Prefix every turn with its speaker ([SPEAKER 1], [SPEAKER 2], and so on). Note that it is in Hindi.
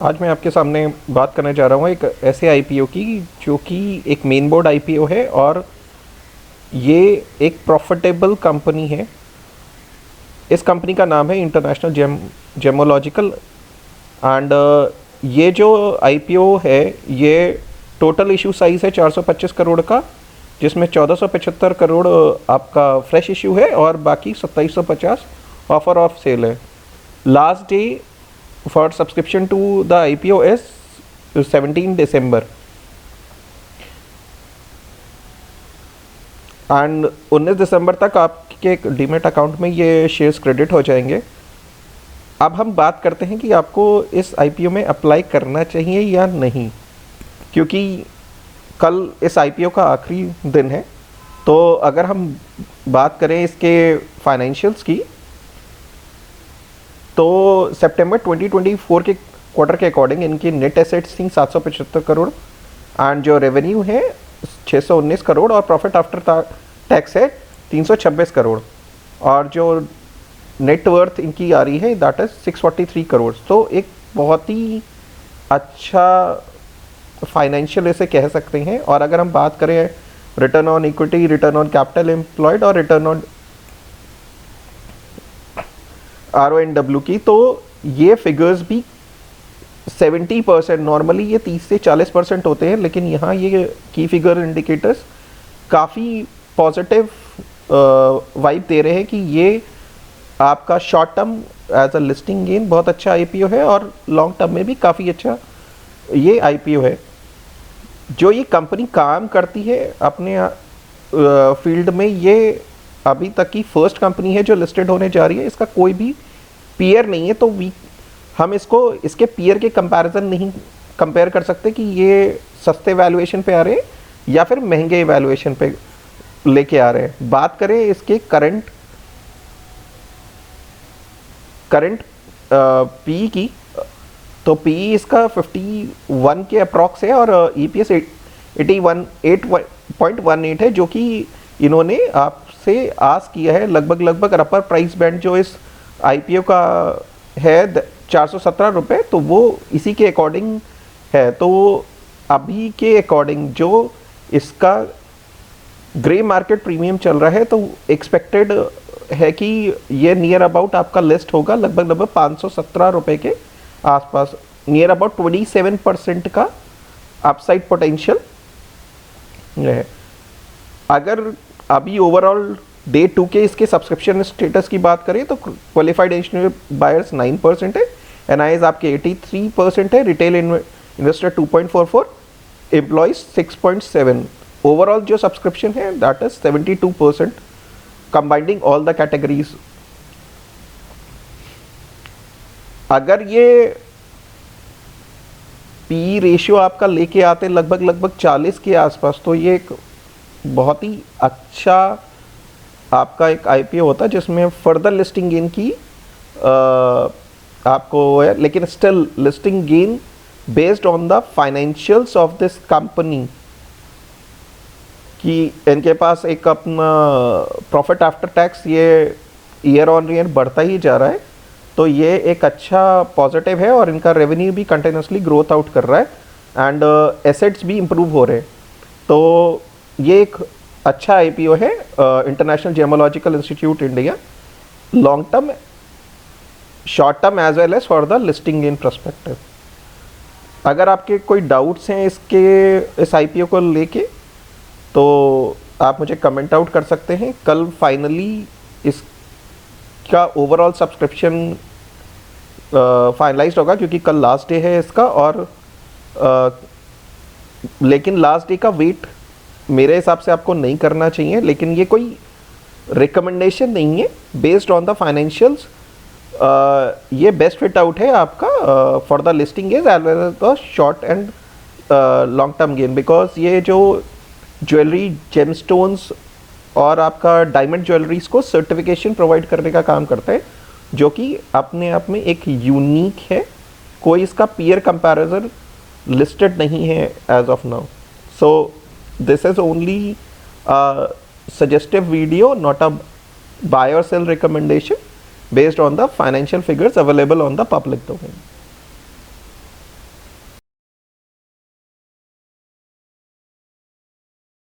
[SPEAKER 1] आज मैं आपके सामने बात करने जा रहा हूँ एक ऐसे आईपीओ की जो कि एक मेन बोर्ड आईपीओ है और ये एक प्रॉफिटेबल कंपनी है। इस कंपनी का नाम है इंटरनेशनल जेमोलॉजिकल एंड ये जो आईपीओ है ये टोटल इशू साइज़ है 425 करोड़ का, जिसमें 1475 करोड़ आपका फ्रेश इशू है और बाकी 2750 ऑफर ऑफ सेल है। Last day for subscription to the IPO is 17 December and 19 दिसंबर तक आपके डीमेट अकाउंट में ये शेयर्स क्रेडिट हो जाएंगे। अब हम बात करते हैं कि आपको इस आईपीओ में अप्लाई करना चाहिए या नहीं, क्योंकि कल इस आईपीओ का आखिरी दिन है। तो अगर हम बात करें इसके फाइनेंशियल्स की, तो सितंबर 2024 के क्वार्टर के अकॉर्डिंग इनकी नेट एसेट्स थी 775 करोड़ एंड जो रेवेन्यू है 619 करोड़ और प्रॉफिट आफ्टर टैक्स है 326 करोड़ और जो नेट वर्थ इनकी आ रही है दैट इज 643 करोड़। तो एक बहुत ही अच्छा फाइनेंशियल इसे कह सकते हैं। और अगर हम बात करें return on equity, return on capital employed और रिटर्न ऑन RONW की, तो ये फिगर्स भी 70%, नॉर्मली ये 30 से 40% होते हैं, लेकिन यहाँ ये की फिगर इंडिकेटर्स काफ़ी पॉजिटिव वाइब दे रहे हैं कि ये आपका short term as a listing gain बहुत अच्छा आईपीओ है और लॉन्ग टर्म में भी काफ़ी अच्छा ये आईपीओ है। जो ये कंपनी काम करती है अपने फील्ड में, ये अभी तक की फर्स्ट कंपनी है जो लिस्टेड होने जा रही है। इसका कोई भी पीयर नहीं है, तो हम इसको इसके पीयर के कंपैरिजन नहीं कंपेयर कर सकते कि ये सस्ते वैल्यूएशन पे आ रहे हैं या फिर महंगे वैल्यूएशन पे लेके आ रहे हैं। बात करें इसके करंट पी की, तो पी इसका 51 के अप्रॉक्स है और ईपीएस 8.18 है, जो कि इन्होंने आपसे आस किया है लगभग अपर प्राइस बैंड जो इस आईपीओ का है 417 रुपये, तो वो इसी के अकॉर्डिंग है। तो अभी के अकॉर्डिंग जो इसका ग्रे मार्केट प्रीमियम चल रहा है, तो एक्सपेक्टेड है कि ये नियर अबाउट आपका लिस्ट होगा लगभग 517 रुपये के आसपास, नियर अबाउट 27% का अपसाइड पोटेंशियल है। अगर अभी ओवरऑल डे 2 के इसके सब्सक्रिप्शन स्टेटस की बात करें तो क्वालिफाइड इंस्टीट्यूशनल बायर्स 9% है, एनआईज आपके 83% है, रिटेल इन्वेस्टर 2.44, एम्प्लॉयज 6.7। ओवरऑल जो सब्सक्रिप्शन है that is 72% combining all the categories. अगर ये पी रेशियो आपका लेके आते लगभग 40 के आसपास, तो ये एक बहुत ही अच्छा आपका एक आईपीओ होता है जिसमें फर्दर लिस्टिंग गेन की आपको है, लेकिन still listing gain based on the financials of this company कि इनके पास एक अपना प्रॉफिट आफ्टर टैक्स ये ईयर ऑन ईयर बढ़ता ही जा रहा है, तो ये एक अच्छा पॉजिटिव है और इनका रेवेन्यू भी कंटिन्यूसली ग्रोथ आउट कर रहा है एंड एसेट्स भी इम्प्रूव हो रहे हैं। तो ये एक अच्छा आईपीओ है International Gemological Institute India, long term, short term as well as for the listing in perspective. अगर आपके कोई डाउट्स हैं इस आईपीओ को लेके, तो आप मुझे कमेंट आउट कर सकते हैं। कल फाइनली इसका ओवरऑल सब्सक्रिप्शन फाइनलाइज होगा, क्योंकि कल लास्ट डे है इसका, और लेकिन लास्ट डे का वेट मेरे हिसाब से आपको नहीं करना चाहिए, लेकिन ये कोई रिकमेंडेशन नहीं है। बेस्ड ऑन द फाइनेंशियल्स ये बेस्ट फिट आउट है आपका for the listing is as well as the short and long term gain, because ये जो ज्वेलरी, जेमस्टोन्स और आपका डायमंड ज्वेलरीज को सर्टिफिकेशन प्रोवाइड करने का काम करता है, जो कि अपने आप में एक यूनिक है। कोई इसका पीयर कंपैरिजन लिस्टेड नहीं है as of now. So this is only a suggestive video, not a buy or sell recommendation based on the financial figures available on the public domain.